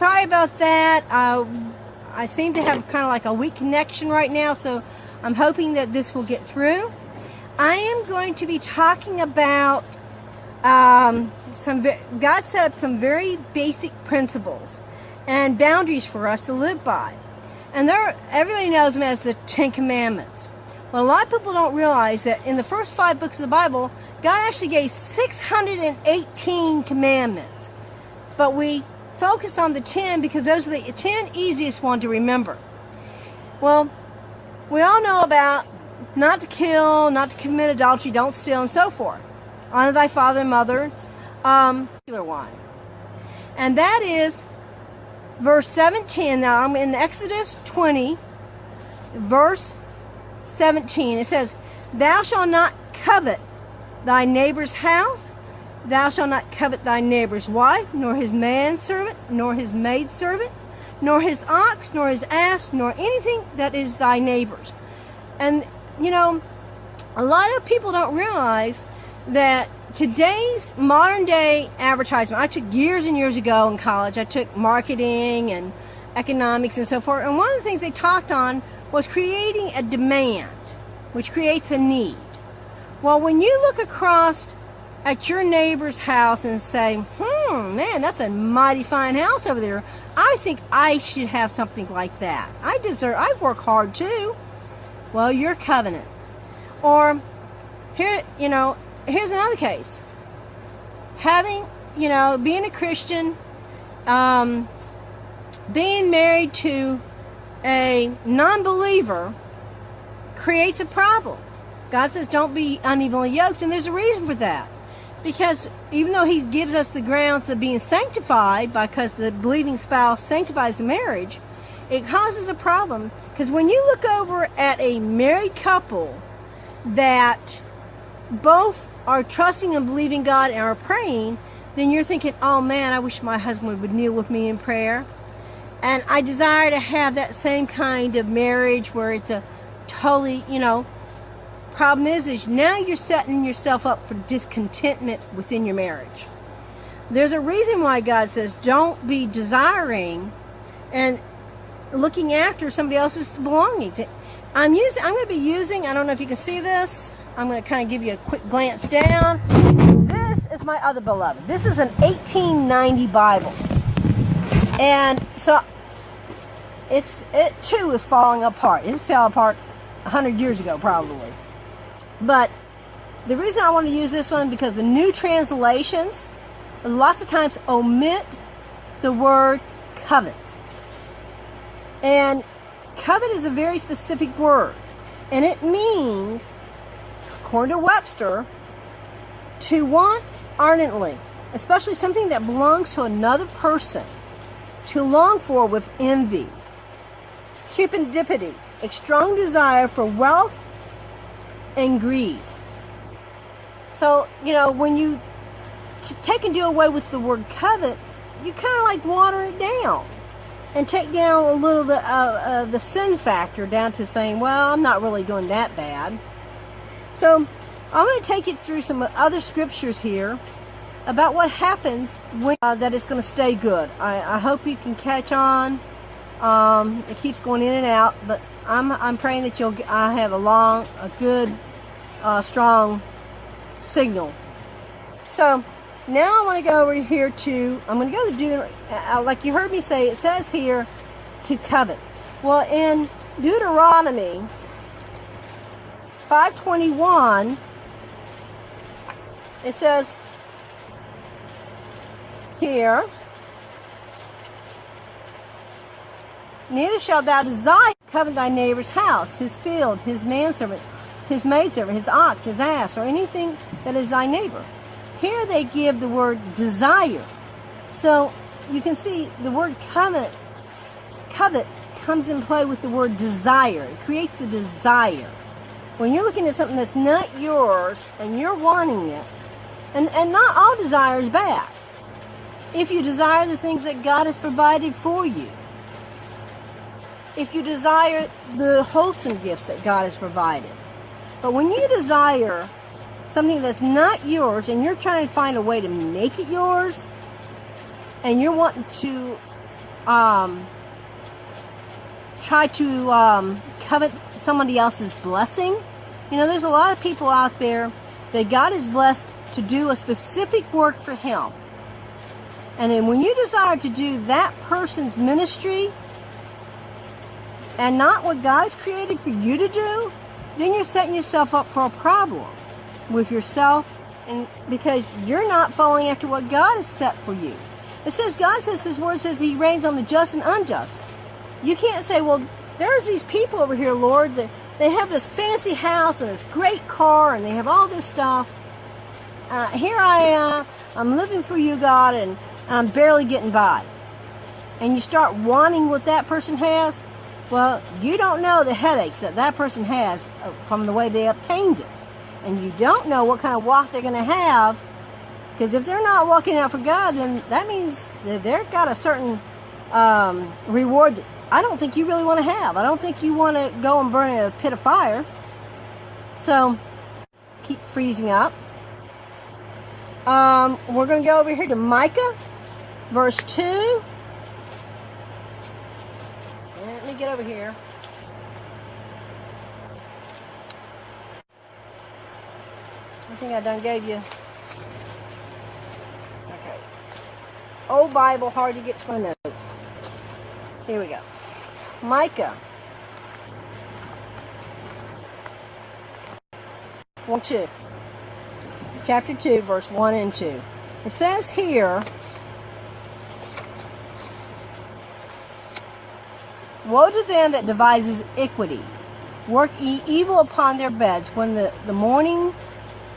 sorry about that. I seem to have kind of like a weak connection right now, so I'm hoping that this will get through. I am going to be talking about God set up some very basic principles and boundaries for us to live by. And everybody knows them as the 10 Commandments. Well, a lot of people don't realize that in the first 5 books of the Bible, God actually gave 618 commandments. But we focused on the 10 because those are the 10 easiest ones to remember. Well, we all know about not to kill, not to commit adultery, don't steal, and so forth. Honor thy father and mother, particular one. And that is verse 17. Now I'm in Exodus 20, verse 17. It says, thou shalt not covet thy neighbor's house, thou shalt not covet thy neighbor's wife, nor his manservant, nor his maidservant, nor his ox, nor his ass, nor anything that is thy neighbor's. And, you know, a lot of people don't realize that today's modern day advertisement, I took years and years ago in college, I took marketing and economics and so forth, and one of the things they talked on was creating a demand, which creates a need. Well, when you look across at your neighbor's house and say, man, that's a mighty fine house over there, I think I should have something like that. I work hard too. Well, you're covenant. Or here, you know, here's another case. Having, you know, being a Christian, being married to a non-believer creates a problem. God says don't be unevenly yoked, and there's a reason for that. Because even though he gives us the grounds of being sanctified, because the believing spouse sanctifies the marriage, it causes a problem. Because when you look over at a married couple that both are trusting and believing God and are praying, then you're thinking, oh man, I wish my husband would kneel with me in prayer. And I desire to have that same kind of marriage where it's a totally, you know, problem is now you're setting yourself up for discontentment within your marriage. There's a reason why God says don't be desiring and looking after somebody else's belongings. I'm going to be using, I don't know if you can see this, I'm going to kind of give you a quick glance down. This is my other beloved. This is an 1890 Bible. And so it too is falling apart. It fell apart 100 years ago probably. But the reason I want to use this one because the new translations lots of times omit the word covet. And covet is a very specific word. And it means, according to Webster, to want ardently, especially something that belongs to another person, to long for with envy, cupidity, a strong desire for wealth and greed. So, you know, when you take and do away with the word covet, you kind of like water it down and take down a little of the sin factor down to saying, well, I'm not really doing that bad. So I'm going to take you through some other scriptures here about what happens when that it's going to stay good. I hope you can catch on. It keeps going in and out, but I'm praying that I have a good, strong signal. So now I want to go over here I'm going to go to like you heard me say, it says here to covet. Well, in Deuteronomy 5:21, it says here, neither shalt thou desire to covet thy neighbor's house, his field, his manservant, his maidservant, his ox, his ass, or anything that is thy neighbor. Here they give the word desire. So you can see the word covet comes in play with the word desire. It creates a desire. When you're looking at something that's not yours and you're wanting it, and not all desire is bad. If you desire the things that God has provided for you, if you desire the wholesome gifts that God has provided. But when you desire something that's not yours and you're trying to find a way to make it yours, and you're wanting to try to covet somebody else's blessing. You know, there's a lot of people out there that God is blessed to do a specific work for Him. And then when you desire to do that person's ministry and not what God has created for you to do, then you're setting yourself up for a problem with yourself, and because you're not following after what God has set for you. It says, God says, His word says He reigns on the just and unjust. You can't say, well, there's these people over here, Lord, that they have this fancy house and this great car and they have all this stuff. Here I am, I'm living for you, God, and I'm barely getting by. And you start wanting what that person has. Well, you don't know the headaches that that person has from the way they obtained it. And you don't know what kind of walk they're going to have. Because if they're not walking out for God, then that means that they've got a certain reward that I don't think you really want to have. I don't think you want to go and burn in a pit of fire. So, keep freezing up. We're going to go over here to Micah, verse 2. Let me get over here. I think I done gave you. Okay. Old Bible, hard to get to my notes. Here we go. Micah 1:2. Chapter 2, verse 1 and 2. It says here, woe to them that devises iniquity, work evil upon their beds. When the morning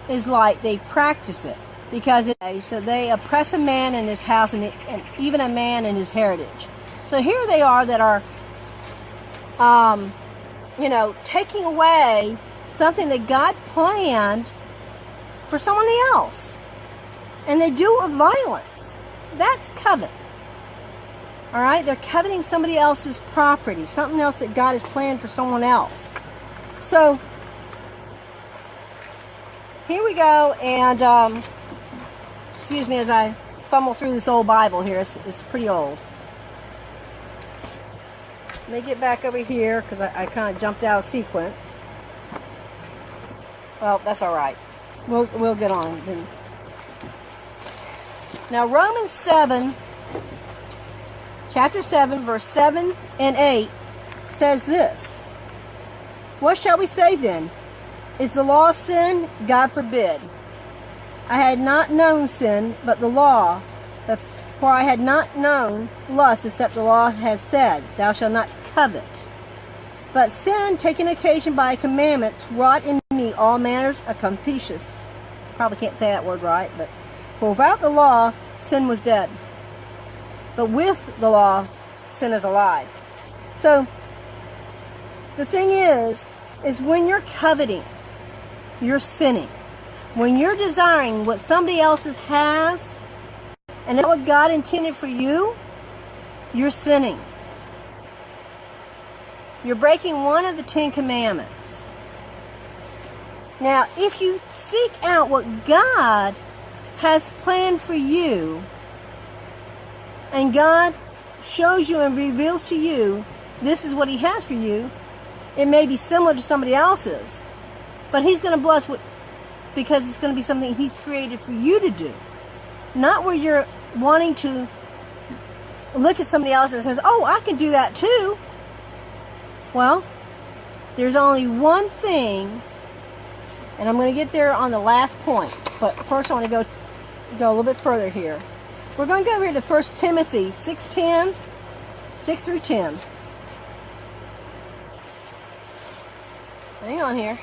is light, they practice it. Because so they oppress a man in his house and even a man in his heritage. So here they are that are, taking away something that God planned for someone else. And they do it with violence. That's covet. All right? They're coveting somebody else's property, something else that God has planned for someone else. So, here we go. And, excuse me as I fumble through this old Bible here. It's pretty old. Let me get back over here because I kind of jumped out of sequence. Well, that's all right. We'll get on. Now, Romans 7, chapter 7, verse 7 and 8 says this. What shall we say then? Is the law sin? God forbid. I had not known sin, but the law. For I had not known lust, except the law had said, thou shalt not covet. But sin, taking occasion by commandments, wrought in me all manners of concupiscence. Probably can't say that word right, but for without the law, sin was dead. But with the law, sin is alive. So, the thing is when you're coveting, you're sinning. When you're desiring what somebody else has, and not what God intended for you, you're sinning. You're breaking one of the 10 commandments. Now, if you seek out what God has planned for you, and God shows you and reveals to you, this is what He has for you, it may be similar to somebody else's, but He's going to bless because it's going to be something He's created for you to do. Not where you're wanting to look at somebody else and says, oh, I can do that too. Well, there's only one thing, and I'm going to get there on the last point. But first I want to go a little bit further here. We're going to go over here to 1 Timothy 6:10, 6 through 10. Hang on here.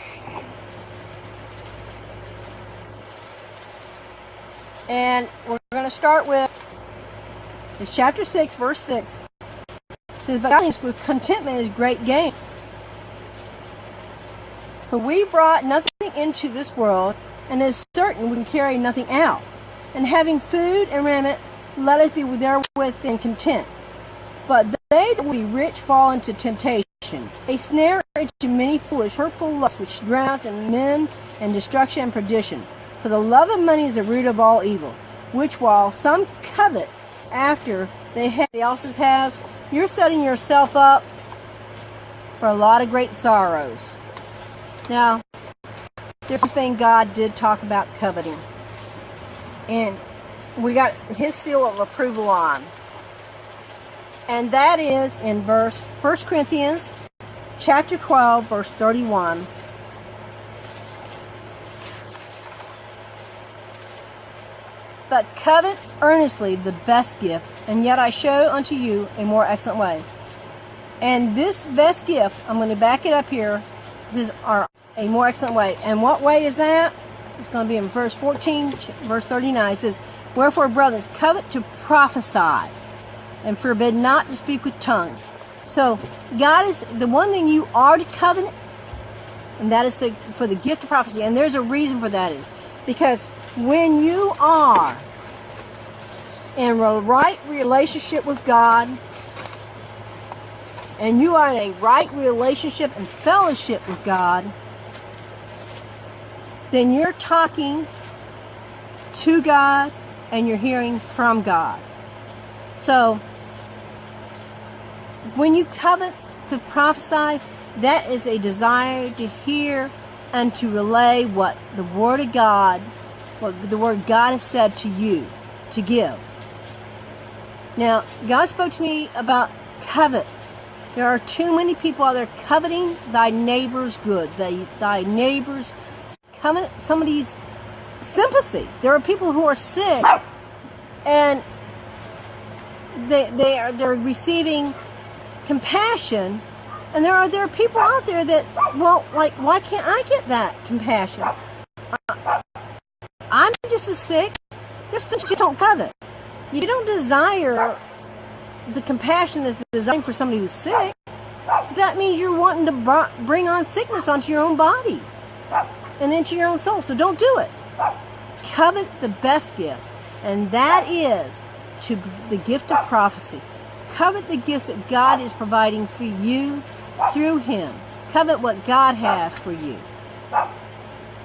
And we're going to start with this chapter 6, verse 6. It says, but godliness with contentment is great gain. For we brought nothing into this world, and it is certain we can carry nothing out. And having food and raiment, let us be therewith and content. But they that will be rich fall into temptation, a snare into many foolish, hurtful lusts, which drowns in men and destruction and perdition. For the love of money is the root of all evil, which while some covet after else's has, you're setting yourself up for a lot of great sorrows. Now, there's something God did talk about coveting. And we got his seal of approval on. And that is in 1 Corinthians chapter 12, verse 31. But covet earnestly the best gift, and yet I show unto you a more excellent way. And this best gift, I'm going to back it up here. This is a more excellent way. And what way is that? It's going to be in verse 14, verse 39. It says, wherefore, brothers, covet to prophesy, and forbid not to speak with tongues. So, God is the one thing you are to covet, and that is for the gift of prophecy. And there's a reason for that is because when you are in a right relationship with God, and you are in a right relationship and fellowship with God, then you're talking to God and you're hearing from God. So, when you covet to prophesy, that is a desire to hear and to relay what the Word of God, what the Word God has said to you to give. Now, God spoke to me about covet. There are too many people out there coveting thy neighbor's good. Thy neighbor's covet somebody's sympathy. There are people who are sick and they're receiving compassion, and there are people out there that, well, like, why can't I get that compassion? I'm just as sick. Just you don't covet. You don't desire the compassion that's designed for somebody who's sick. That means you're wanting to bring on sickness onto your own body and into your own soul. So don't do it. Covet the best gift, and that is to the gift of prophecy. Covet the gifts that God is providing for you through Him. Covet what God has for you.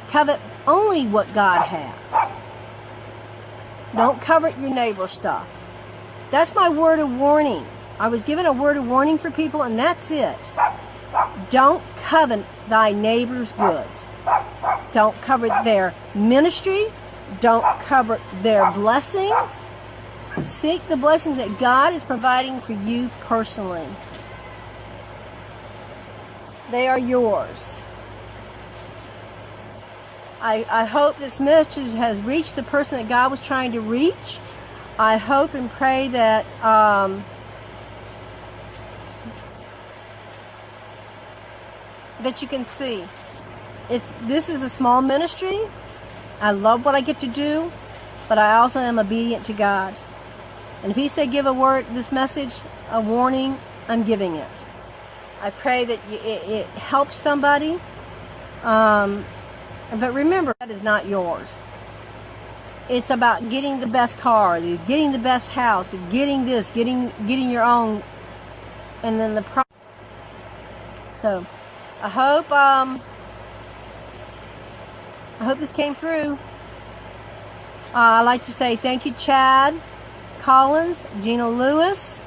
Covet only what God has. Don't covet your neighbor's stuff. That's my word of warning. I was given a word of warning for people, and that's it. Don't covet thy neighbor's goods. Don't covet their ministry. Don't covet their blessings. Seek the blessings that God is providing for you personally. They are yours. I hope this message has reached the person that God was trying to reach. I hope and pray that that you can see. This is a small ministry. I love what I get to do, but I also am obedient to God. And if He said give a word, this message, a warning, I'm giving it. I pray that it helps somebody. But remember, that is not yours. It's about getting the best car, getting the best house, getting this, getting your own, and then So, I hope this came through. I'd like to say thank you, Chad Collins, Gina Lewis,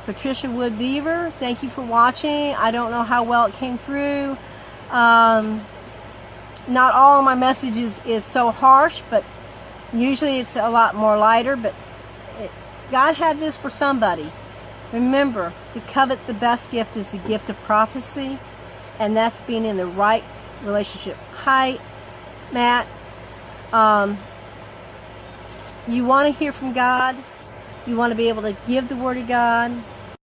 Patricia Wood Beaver. Thank you for watching. I don't know how well it came through. Not all of my messages is so harsh, but usually it's a lot more lighter. But God had this for somebody. Remember, to covet the best gift is the gift of prophecy, and that's being in the right relationship. Hi, Matt. You want to hear from God. You want to be able to give the Word of God.